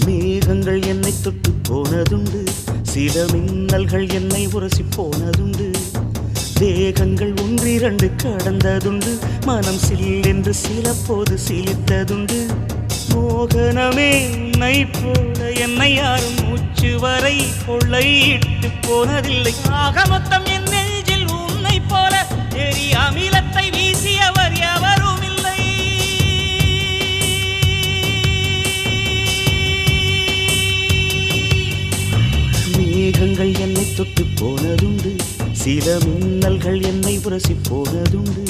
மேகங்கள் என்னை தொட்டு போனதுண்டு, சில மின்னல்கள் என்னை உரசி போனதுண்டு. தேகங்கள் ஒன்றிரண்டு கடந்ததுண்டு, மனம் சில்லென்று சில போது சிலித்ததுண்டு. மோகனமே உன்னை போல என்னை யாரும் மூச்சு வரை கொள்ளையிட்டு போனதில்லை. ஆக மொத்தம் என் நெஞ்சில் உன்னை போல எரி அமிலத்தை வீசியவர் எவரும் இல்லை. மேகங்கள் என்னை தொட்டு போனதுண்டு, சில மின்னல்கள் என்னை உரசி போனதுண்டு.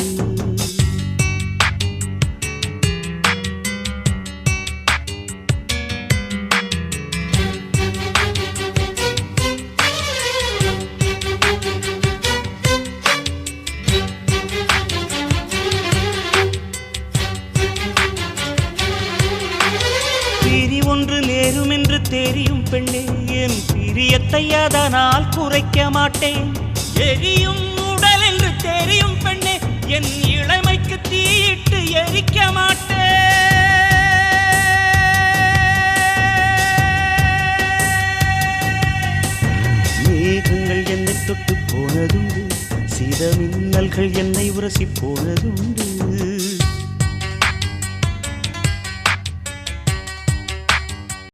ஒன்று நேரும் என்று தெரியும் பெண்ணே, என் பிரியத்தை அதனால் குறைக்க மாட்டேன். எரியும் உடல் என்று தெரியும் பெண்ணே, என் இளமைக்கு தீயிட்டு எரிக்க மாட்டேன். மேகங்கள் என்னை தொட்டு போனதுண்டு, சில மின்னல்கள் என்னை உரசி போனதுண்டு.